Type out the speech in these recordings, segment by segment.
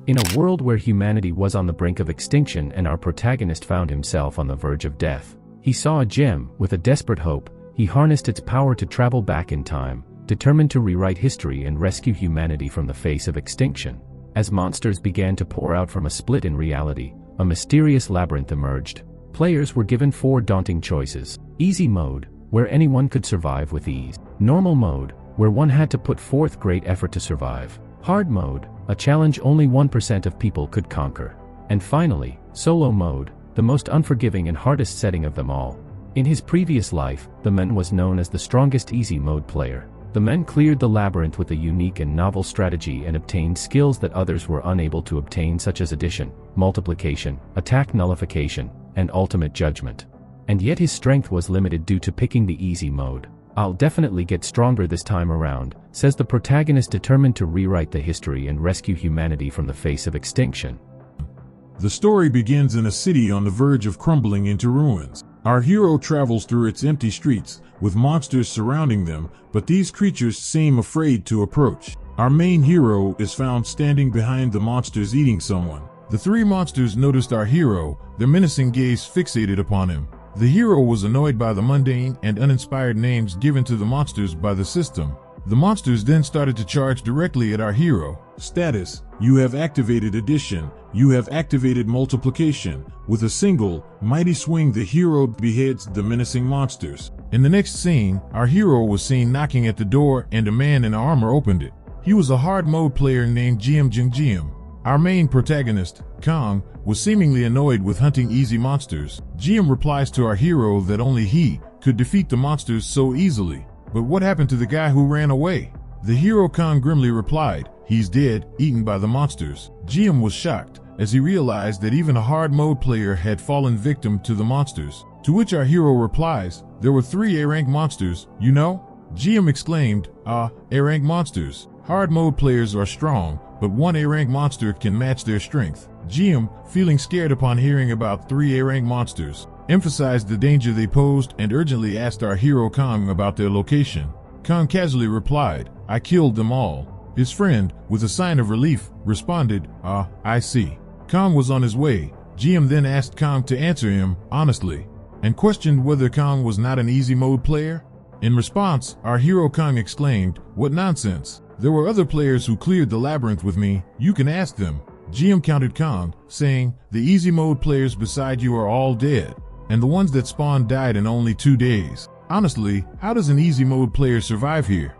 In a world where humanity was on the brink of extinction and our protagonist found himself on the verge of death, he saw a gem. With a desperate hope, he harnessed its power to travel back in time, determined to rewrite history and rescue humanity from the face of extinction. As monsters began to pour out from a split in reality, a mysterious labyrinth emerged. Players were given 4 daunting choices. Easy mode, where anyone could survive with ease. Normal mode, where one had to put forth great effort to survive. Hard mode, a challenge only 1% of people could conquer. And finally, solo mode, the most unforgiving and hardest setting of them all. In his previous life, the man was known as the strongest easy mode player. The man cleared the labyrinth with a unique and novel strategy and obtained skills that others were unable to obtain, such as addition, multiplication, attack nullification, and ultimate judgment. And yet his strength was limited due to picking the easy mode. "I'll definitely get stronger this time around," says the protagonist, determined to rewrite the history and rescue humanity from the face of extinction. The story begins in a city on the verge of crumbling into ruins. Our hero travels through its empty streets, with monsters surrounding them, but these creatures seem afraid to approach. Our main hero is found standing behind the monsters eating someone. The 3 monsters noticed our hero, their menacing gaze fixated upon him. The hero was annoyed by the mundane and uninspired names given to the monsters by the system. The monsters then started to charge directly at our hero. Status: you have activated addition. You have activated multiplication. With a single, mighty swing, the hero beheads the menacing monsters. In the next scene, our hero was seen knocking at the door and a man in armor opened it. He was a hard mode player named Jim. Our main protagonist, Kong, was seemingly annoyed with hunting easy monsters. Jim replies to our hero that only he could defeat the monsters so easily. But what happened to the guy who ran away? The hero Kong grimly replied, "He's dead, eaten by the monsters." Jim was shocked as he realized that even a hard mode player had fallen victim to the monsters. To which our hero replies, "There were 3 A-rank monsters, you know?" Jim exclaimed, A-rank monsters. Hard mode players are strong, but 1 A-rank monster can match their strength. Jim, feeling scared upon hearing about 3 A-rank monsters, emphasized the danger they posed and urgently asked our hero Kong about their location. Kong casually replied, "I killed them all." His friend, with a sign of relief, responded, I see." Kong was on his way. Jim then asked Kong to answer him honestly, and questioned whether Kong was not an easy mode player. In response, our hero Kong exclaimed, "What nonsense! There were other players who cleared the labyrinth with me. You can ask them." Jim countered Kong, saying, "The easy mode players beside you are all dead, and the ones that spawned died in only 2 days. Honestly, how does an easy mode player survive here?"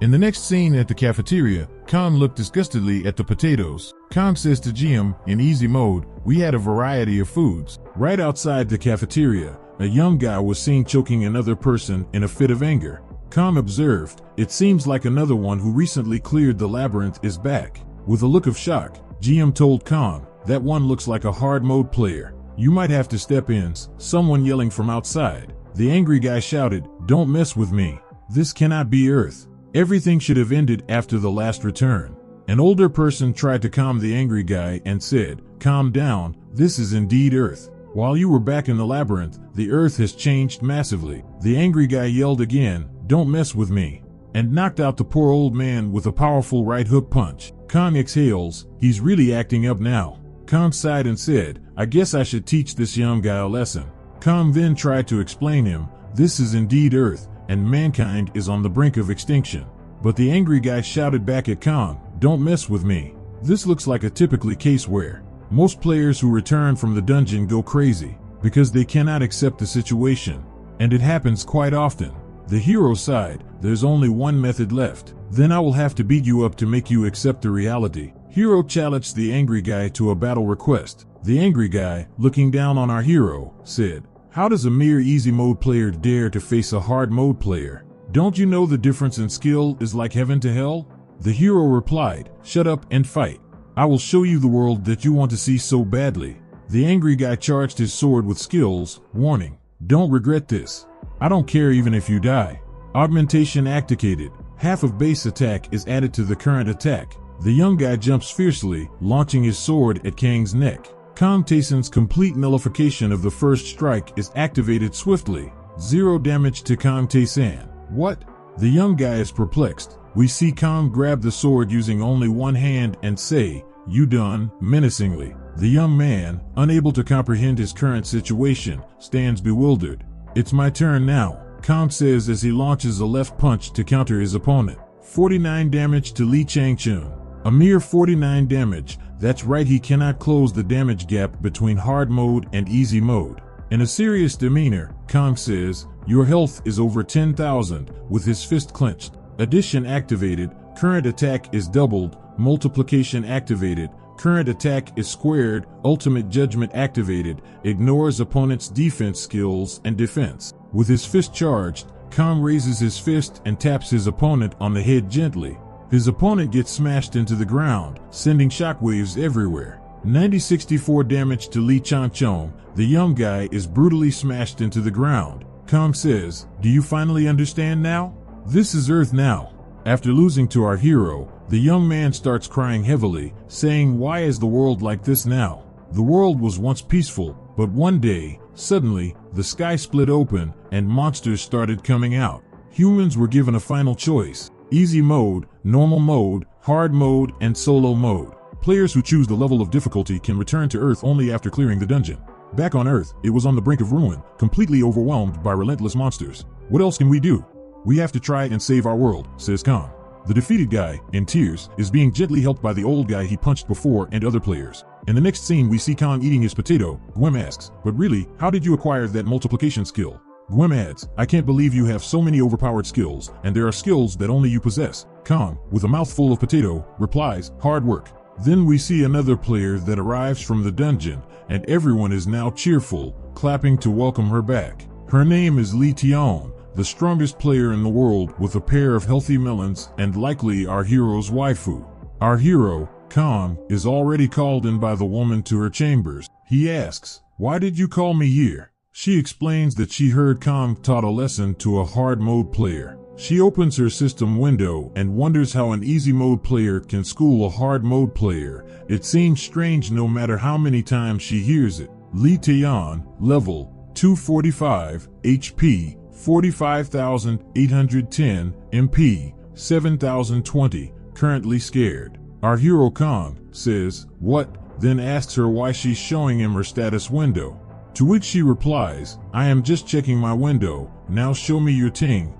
In the next scene at the cafeteria, Kong looked disgustedly at the potatoes. Kong says to Jim, "In easy mode, we had a variety of foods." Right outside the cafeteria, a young guy was seen choking another person in a fit of anger. Kong observed, "It seems like another one who recently cleared the labyrinth is back." With a look of shock, Jim told Kong, "That one looks like a hard mode player. You might have to step in." Someone yelling from outside. The angry guy shouted, "Don't mess with me. This cannot be Earth. Everything should have ended after the last return." An older person tried to calm the angry guy and said, "Calm down, this is indeed Earth. While you were back in the labyrinth, the Earth has changed massively." The angry guy yelled again, "Don't mess with me," and knocked out the poor old man with a powerful right hook punch. Kong exhales, "He's really acting up now." Kong sighed and said, "I guess I should teach this young guy a lesson." Kong then tried to explain him, "This is indeed Earth, and mankind is on the brink of extinction." But the angry guy shouted back at Kong, "Don't mess with me." This looks like a typical case where most players who return from the dungeon go crazy because they cannot accept the situation, and it happens quite often. The hero sighed, "There's only one method left. Then I will have to beat you up to make you accept the reality." Hero challenged the angry guy to a battle request. The angry guy, looking down on our hero, said, "How does a mere easy mode player dare to face a hard mode player? Don't you know the difference in skill is like heaven to hell?" The hero replied, "Shut up and fight. I will show you the world that you want to see so badly." The angry guy charged his sword with skills, warning, "Don't regret this. I don't care even if you die." Augmentation activated. Half of base attack is added to the current attack. The young guy jumps fiercely, launching his sword at Kang's neck. Kong Taeson's complete nullification of the first strike is activated swiftly. 0 damage to Kong Taeson. What? The young guy is perplexed. We see Kong grab the sword using only one hand and say, You done?" menacingly. The young man, unable to comprehend his current situation, stands bewildered. "It's my turn now," Kang says as he launches a left punch to counter his opponent. 49 damage to Li Changchun. A mere 49 damage, that's right, he cannot close the damage gap between hard mode and easy mode. In a serious demeanor, Kang says, "Your health is over 10,000, with his fist clenched. Addition activated, current attack is doubled, multiplication activated, current attack is squared, ultimate judgment activated, ignores opponent's defense skills and defense." With his fist charged, Kang raises his fist and taps his opponent on the head gently. His opponent gets smashed into the ground, sending shockwaves everywhere. 64 damage to Li Changchun. The young guy is brutally smashed into the ground. Kang says, "Do you finally understand now? This is Earth now." After losing to our hero, the young man starts crying heavily, saying, "Why is the world like this now? The world was once peaceful, but one day, suddenly, the sky split open and monsters started coming out. Humans were given a final choice: easy mode, normal mode, hard mode, and solo mode. Players who choose the level of difficulty can return to Earth only after clearing the dungeon. Back on Earth, it was on the brink of ruin, completely overwhelmed by relentless monsters. What else can we do? We have to try and save our world," says Kang. The defeated guy, in tears, is being gently helped by the old guy he punched before and other players. In the next scene, we see Kang eating his potato. Gwem asks, "But really, how did you acquire that multiplication skill?" Gwem adds, "I can't believe you have so many overpowered skills, and there are skills that only you possess." Kang, with a mouthful of potato, replies, "Hard work." Then we see another player that arrives from the dungeon, and everyone is now cheerful, clapping to welcome her back. Her name is Li Tian, the strongest player in the world, with a pair of healthy melons and likely our hero's waifu. Our hero, Kang, is already called in by the woman to her chambers. He asks, "Why did you call me here?" She explains that she heard Kang taught a lesson to a hard mode player. She opens her system window and wonders how an easy mode player can school a hard mode player. It seems strange no matter how many times she hears it. Li Tian, level 245, HP 45,810, MP 7,020, currently scared. Our hero Kang says, "What?" then asks her why she's showing him her status window. To which she replies, "I am just checking my window, now show me your ting,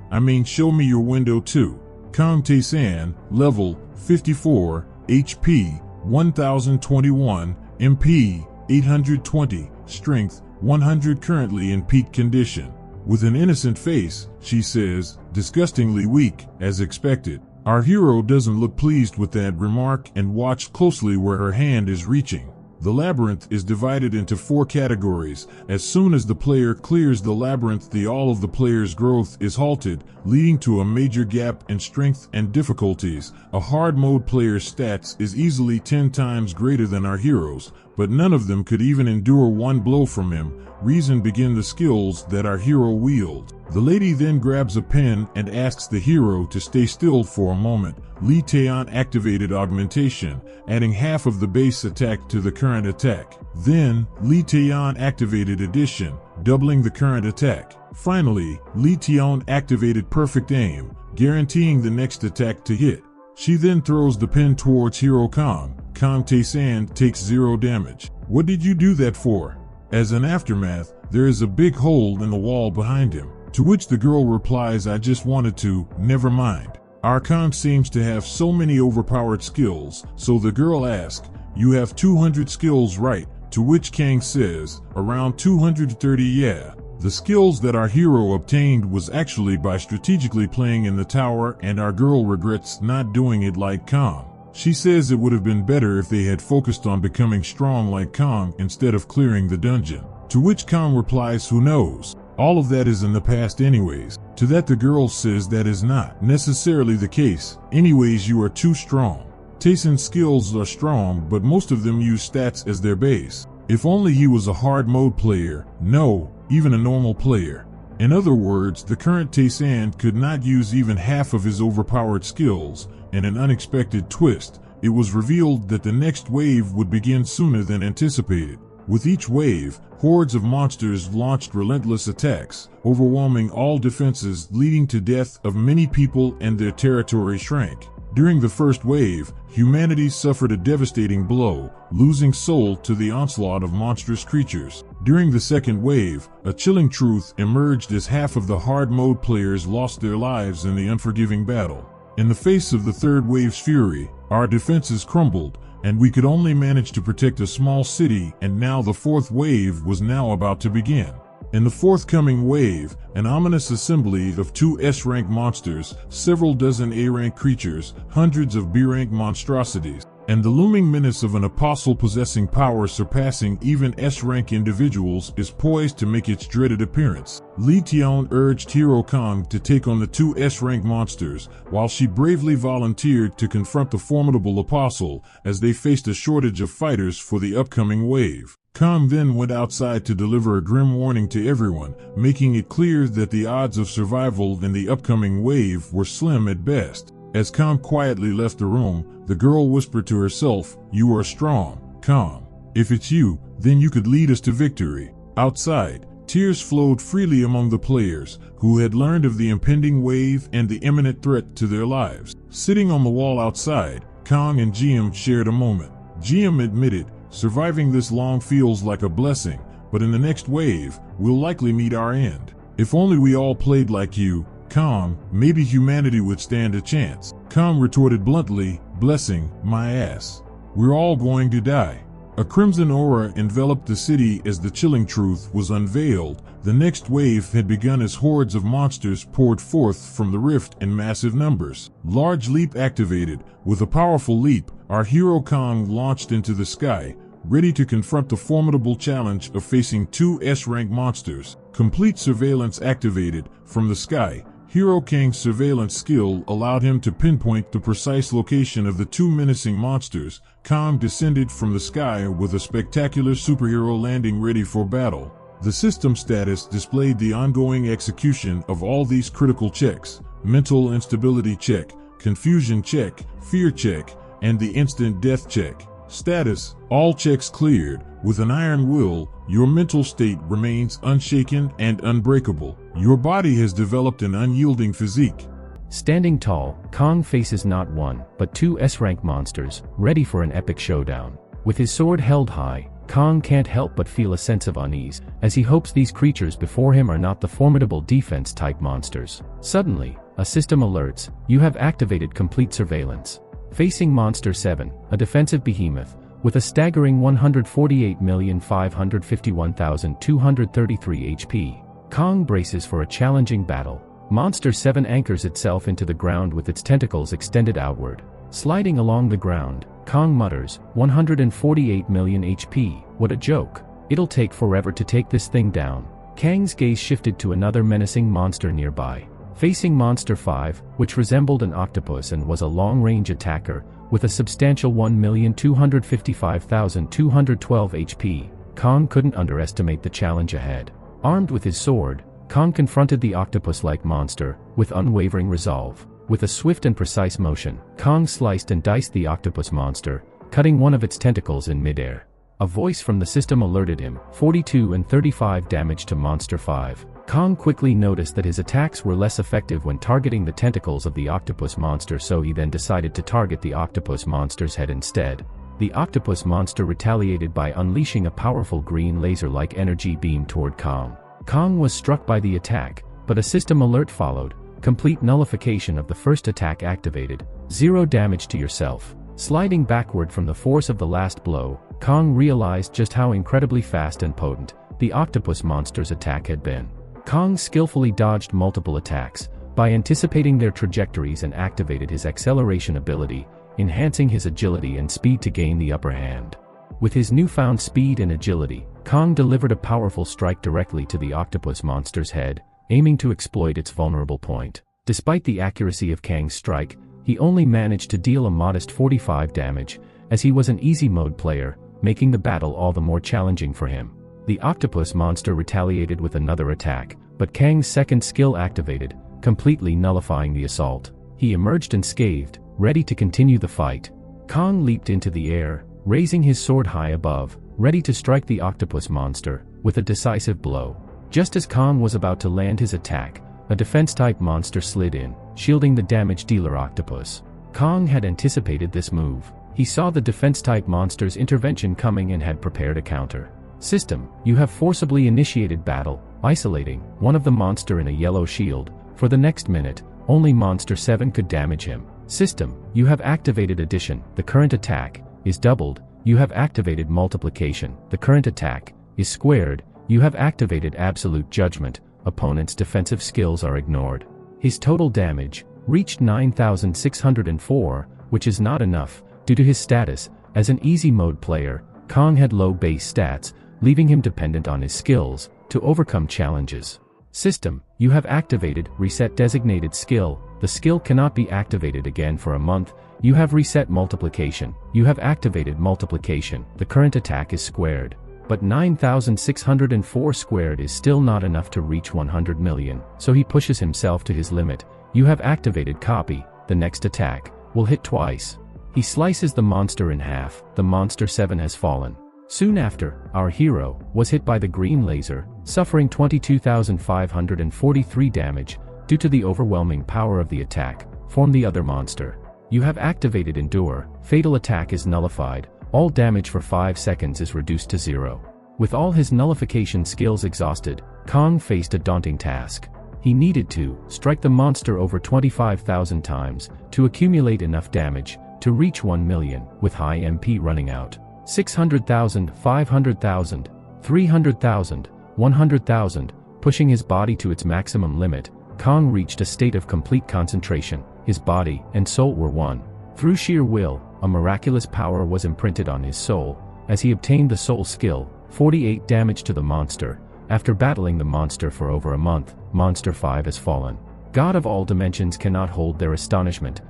show me your window too." Kang Tae-san, level 54, HP 1021, MP 820, strength 100, currently in peak condition. With an innocent face, she says, "Disgustingly weak, as expected." Our hero doesn't look pleased with that remark and watch closely where her hand is reaching. The labyrinth is divided into 4 categories. As soon as the player clears the labyrinth, all of the player's growth is halted, leading to a major gap in strength and difficulties. A hard mode player's stats is easily 10 times greater than our hero's, but none of them could even endure one blow from him. Reason begin the skills that our hero wields. The lady then grabs a pen and asks the hero to stay still for a moment. Li Tian activated augmentation, adding half of the base attack to the current attack. Then, Li Tian activated addition, doubling the current attack. Finally, Li Tian activated perfect aim, guaranteeing the next attack to hit. She then throws the pen towards hero Kang. Kang Tae-san takes 0 damage. "What did you do that for?" As an aftermath, there is a big hole in the wall behind him. To which the girl replies, "I just wanted to, never mind." Our Kang seems to have so many overpowered skills, so the girl asks, "You have 200 skills, right?" To which Kang says, "Around 230, yeah." The skills that our hero obtained was actually by strategically playing in the tower, and our girl regrets not doing it like Kang. She says it would have been better if they had focused on becoming strong like Kang instead of clearing the dungeon. To which Kang replies, "Who knows? All of that is in the past anyways." To that the girl says that is not necessarily the case. Anyways, you are too strong. Taesan's skills are strong, but most of them use stats as their base. If only he was a hard mode player. No, even a normal player. In other words, the current Taesan could not use even half of his overpowered skills. In an unexpected twist, it was revealed that the next wave would begin sooner than anticipated. With each wave, hordes of monsters launched relentless attacks, overwhelming all defenses, leading to death of many people and their territory shrank. During the first wave, humanity suffered a devastating blow, losing soul to the onslaught of monstrous creatures. During the second wave, a chilling truth emerged as half of the hard mode players lost their lives in the unforgiving battle. In the face of the third wave's fury, our defenses crumbled, and we could only manage to protect a small city, and now the fourth wave was now about to begin. In the forthcoming wave, an ominous assembly of 2 S-rank monsters, several dozen A-rank creatures, hundreds of B-rank monstrosities, and the looming menace of an apostle possessing power surpassing even S-rank individuals is poised to make its dreaded appearance. Li Tian urged Hero Kong to take on the 2 S-rank monsters, while she bravely volunteered to confront the formidable apostle as they faced a shortage of fighters for the upcoming wave. Kong then went outside to deliver a grim warning to everyone, making it clear that the odds of survival in the upcoming wave were slim at best. As Kong quietly left the room, the girl whispered to herself, "You are strong, Kong. If it's you, then you could lead us to victory." Outside, tears flowed freely among the players, who had learned of the impending wave and the imminent threat to their lives. Sitting on the wall outside, Kong and Jiam shared a moment. Jiam admitted, "Surviving this long feels like a blessing, but in the next wave, we'll likely meet our end. If only we all played like you, Kong, maybe humanity would stand a chance." Kong retorted bluntly, "Blessing, my ass. We're all going to die." A crimson aura enveloped the city as the chilling truth was unveiled. The next wave had begun as hordes of monsters poured forth from the rift in massive numbers. Large Leap activated. With a powerful leap, our hero Kong launched into the sky, ready to confront the formidable challenge of facing 2 S-rank monsters. Complete surveillance activated. From the sky, Hero Kang's surveillance skill allowed him to pinpoint the precise location of the 2 menacing monsters. Kong descended from the sky with a spectacular superhero landing ready for battle. The system status displayed the ongoing execution of all these critical checks: mental instability check, confusion check, fear check, and the instant death check. Status: all checks cleared. With an iron will, your mental state remains unshaken and unbreakable. Your body has developed an unyielding physique. Standing tall, Kong faces not 1, but 2 S-rank monsters, ready for an epic showdown. With his sword held high, Kong can't help but feel a sense of unease, as he hopes these creatures before him are not the formidable defense-type monsters. Suddenly, a system alerts, "You have activated complete surveillance." Facing Monster 7, a defensive behemoth, with a staggering 148,551,233 HP, Kong braces for a challenging battle. Monster 7 anchors itself into the ground with its tentacles extended outward. Sliding along the ground, Kong mutters, 148 million HP, what a joke. It'll take forever to take this thing down. Kang's gaze shifted to another menacing monster nearby. Facing Monster 5, which resembled an octopus and was a long-range attacker, with a substantial 1,255,212 HP, Kong couldn't underestimate the challenge ahead. Armed with his sword, Kong confronted the octopus-like monster, with unwavering resolve. With a swift and precise motion, Kong sliced and diced the octopus monster, cutting one of its tentacles in midair. A voice from the system alerted him, 42 and 35 damage to Monster 5. Kong quickly noticed that his attacks were less effective when targeting the tentacles of the octopus monster, so he then decided to target the octopus monster's head instead. The octopus monster retaliated by unleashing a powerful green laser-like energy beam toward Kong. Kong was struck by the attack, but a system alert followed. Complete nullification of the first attack activated. 0 damage to yourself. Sliding backward from the force of the last blow, Kong realized just how incredibly fast and potent the octopus monster's attack had been. Kong skillfully dodged multiple attacks by anticipating their trajectories and activated his acceleration ability, enhancing his agility and speed to gain the upper hand. With his newfound speed and agility, Kong delivered a powerful strike directly to the octopus monster's head, aiming to exploit its vulnerable point. Despite the accuracy of Kang's strike, he only managed to deal a modest 45 damage, as he was an easy mode player, making the battle all the more challenging for him. The octopus monster retaliated with another attack, but Kang's second skill activated, completely nullifying the assault. He emerged unscathed, ready to continue the fight. Kong leaped into the air, raising his sword high above, ready to strike the octopus monster with a decisive blow. Just as Kong was about to land his attack, a defense-type monster slid in, shielding the damage dealer octopus. Kong had anticipated this move. He saw the defense-type monster's intervention coming and had prepared a counter. System, you have forcibly initiated battle, isolating one of the monster in a yellow shield. For the next minute, only Monster 7 could damage him. System, you have activated addition. The current attack is doubled. You have activated multiplication. The current attack is squared. You have activated absolute judgment. Opponent's defensive skills are ignored. His total damage reached 9,604, which is not enough. Due to his status as an easy mode player, Kong had low base stats, leaving him dependent on his skills to overcome challenges. System, you have activated reset designated skill. The skill cannot be activated again for a month. You have reset multiplication. You have activated multiplication. The current attack is squared. But 9,604 squared is still not enough to reach 100 million, so he pushes himself to his limit. You have activated copy. The next attack will hit twice. He slices the monster in half. The Monster 7 has fallen. Soon after, our hero was hit by the green laser, suffering 22,543 damage. Due to the overwhelming power of the attack from the other monster. You have activated endure. Fatal attack is nullified. All damage for 5 seconds is reduced to 0. With all his nullification skills exhausted, Kong faced a daunting task. He needed to strike the monster over 25,000 times to accumulate enough damage to reach 1 million, with high MP running out. 600,000, 500,000, 300,000, 100,000, pushing his body to its maximum limit. Kong reached a state of complete concentration. His body and soul were one. Through sheer will, a miraculous power was imprinted on his soul. As he obtained the soul skill, 48 damage to the monster. After battling the monster for over a month, Monster 5 has fallen. God of all dimensions cannot hold their astonishment.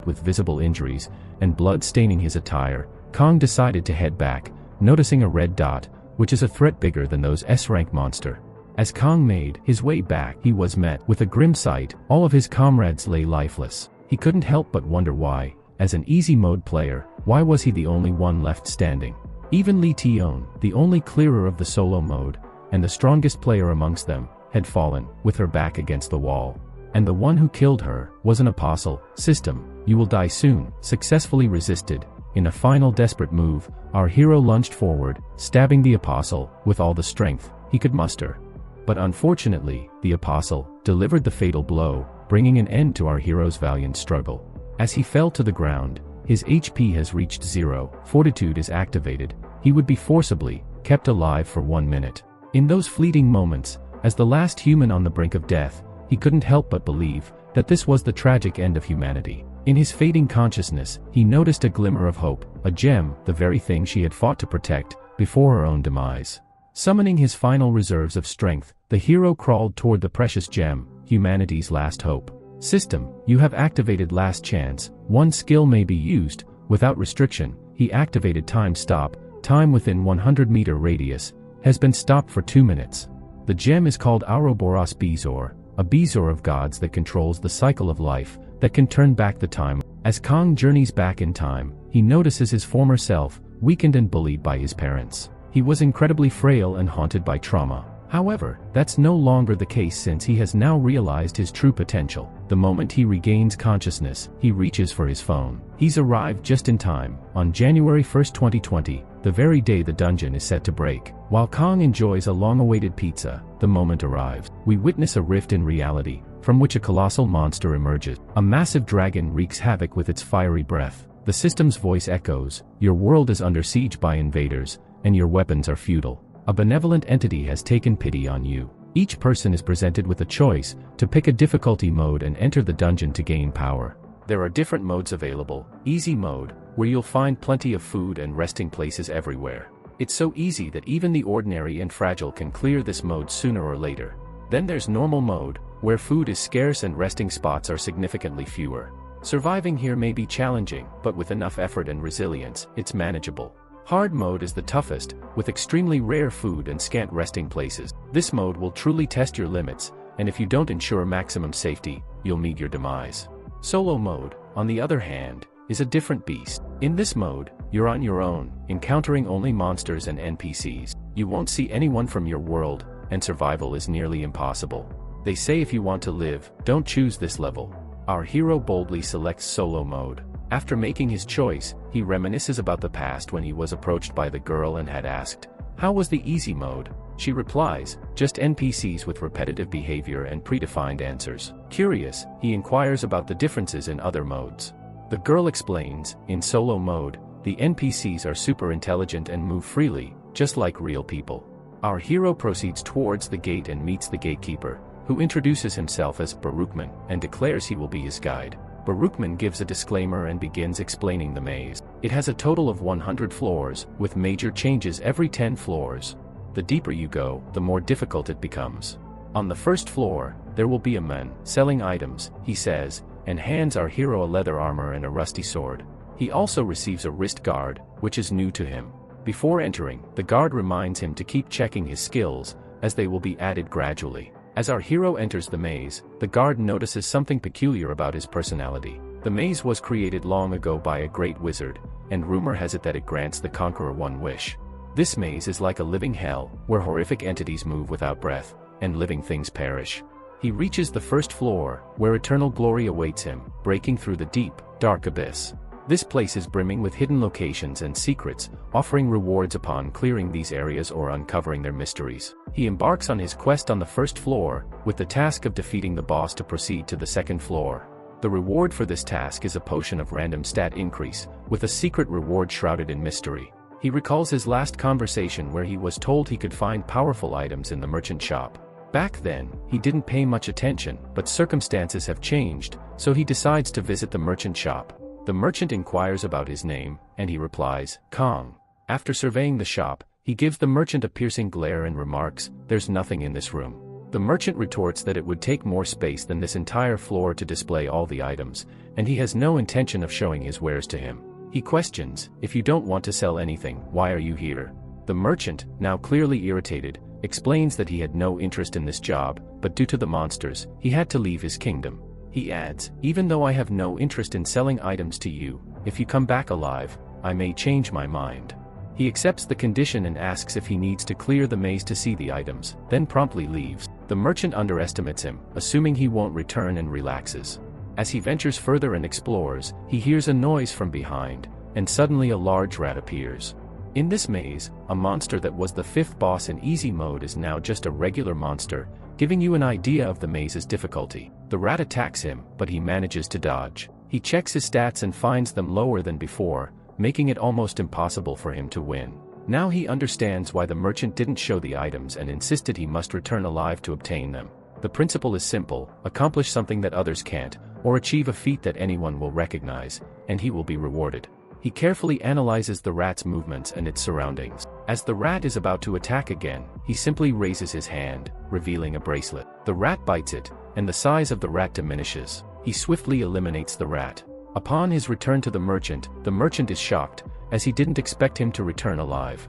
With visible injuries and blood staining his attire, Kong decided to head back, noticing a red dot, which is a threat bigger than those S-rank monster. As Kong made his way back, he was met with a grim sight. All of his comrades lay lifeless. He couldn't help but wonder why. As an easy mode player, why was he the only one left standing? Even Li Tion, the only clearer of the solo mode, and the strongest player amongst them, had fallen, with her back against the wall. And the one who killed her was an apostle. System, you will die soon. Successfully resisted. In a final desperate move, our hero lunged forward, stabbing the apostle with all the strength he could muster. But unfortunately, the apostle delivered the fatal blow, bringing an end to our hero's valiant struggle. As he fell to the ground, his HP has reached 0, fortitude is activated. He would be forcibly kept alive for 1 minute. In those fleeting moments, as the last human on the brink of death, he couldn't help but believe that this was the tragic end of humanity. In his fading consciousness, he noticed a glimmer of hope, a gem, the very thing she had fought to protect before her own demise. Summoning his final reserves of strength, the hero crawled toward the precious gem, humanity's last hope. System, you have activated last chance. One skill may be used, without restriction. He activated time stop. Time within 100-meter radius has been stopped for 2 minutes. The gem is called Ouroboros Bezoar, a bezoar of gods that controls the cycle of life, that can turn back the time. As Kong journeys back in time, he notices his former self, weakened and bullied by his parents. He was incredibly frail and haunted by trauma. However, that's no longer the case since he has now realized his true potential. The moment he regains consciousness, he reaches for his phone. He's arrived just in time. On January 1, 2020, the very day the dungeon is set to break. While Kong enjoys a long-awaited pizza, the moment arrives. We witness a rift in reality, from which a colossal monster emerges. A massive dragon wreaks havoc with its fiery breath. The system's voice echoes, "Your world is under siege by invaders, and your weapons are futile. A benevolent entity has taken pity on you." Each person is presented with a choice to pick a difficulty mode and enter the dungeon to gain power. There are different modes available. Easy mode, where you'll find plenty of food and resting places everywhere. It's so easy that even the ordinary and fragile can clear this mode sooner or later. Then there's normal mode, where food is scarce and resting spots are significantly fewer. Surviving here may be challenging, but with enough effort and resilience, it's manageable. Hard mode is the toughest, with extremely rare food and scant resting places. This mode will truly test your limits, and if you don't ensure maximum safety, you'll meet your demise. Solo mode, on the other hand, is a different beast. In this mode, you're on your own, encountering only monsters and NPCs. You won't see anyone from your world, and survival is nearly impossible. They say if you want to live, don't choose this level. Our hero boldly selects solo mode. After making his choice, he reminisces about the past when he was approached by the girl and had asked, "How was the easy mode?" She replies, "Just NPCs with repetitive behavior and predefined answers." Curious, he inquires about the differences in other modes. The girl explains, in solo mode, the NPCs are super intelligent and move freely, just like real people. Our hero proceeds towards the gate and meets the gatekeeper, who introduces himself as Baruchman and declares he will be his guide. Baruchman gives a disclaimer and begins explaining the maze. It has a total of 100 floors, with major changes every 10 floors. The deeper you go, the more difficult it becomes. On the first floor, there will be a man selling items, he says, and hands our hero a leather armor and a rusty sword. He also receives a wrist guard, which is new to him. Before entering, the guard reminds him to keep checking his skills, as they will be added gradually. As our hero enters the maze, the guard notices something peculiar about his personality. The maze was created long ago by a great wizard, and rumor has it that it grants the conqueror one wish. This maze is like a living hell, where horrific entities move without breath, and living things perish. He reaches the first floor, where eternal glory awaits him, breaking through the deep, dark abyss. This place is brimming with hidden locations and secrets, offering rewards upon clearing these areas or uncovering their mysteries. He embarks on his quest on the first floor, with the task of defeating the boss to proceed to the second floor. The reward for this task is a potion of random stat increase, with a secret reward shrouded in mystery. He recalls his last conversation where he was told he could find powerful items in the merchant shop. Back then, he didn't pay much attention, but circumstances have changed, so he decides to visit the merchant shop. The merchant inquires about his name, and he replies, Kong. After surveying the shop, he gives the merchant a piercing glare and remarks, "There's nothing in this room." The merchant retorts that it would take more space than this entire floor to display all the items, and he has no intention of showing his wares to him. He questions, "If you don't want to sell anything, why are you here?" The merchant, now clearly irritated, explains that he had no interest in this job, but due to the monsters, he had to leave his kingdom. He adds, "Even though I have no interest in selling items to you, if you come back alive, I may change my mind." He accepts the condition and asks if he needs to clear the maze to see the items, then promptly leaves. The merchant underestimates him, assuming he won't return, and relaxes. As he ventures further and explores, he hears a noise from behind, and suddenly a large rat appears. In this maze, a monster that was the fifth boss in easy mode is now just a regular monster, giving you an idea of the maze's difficulty. The rat attacks him, but he manages to dodge. He checks his stats and finds them lower than before, making it almost impossible for him to win. Now he understands why the merchant didn't show the items and insisted he must return alive to obtain them. The principle is simple: accomplish something that others can't, or achieve a feat that anyone will recognize, and he will be rewarded. He carefully analyzes the rat's movements and its surroundings. As the rat is about to attack again, he simply raises his hand, revealing a bracelet. The rat bites it, and the size of the rat diminishes. He swiftly eliminates the rat. Upon his return to the merchant is shocked, as he didn't expect him to return alive.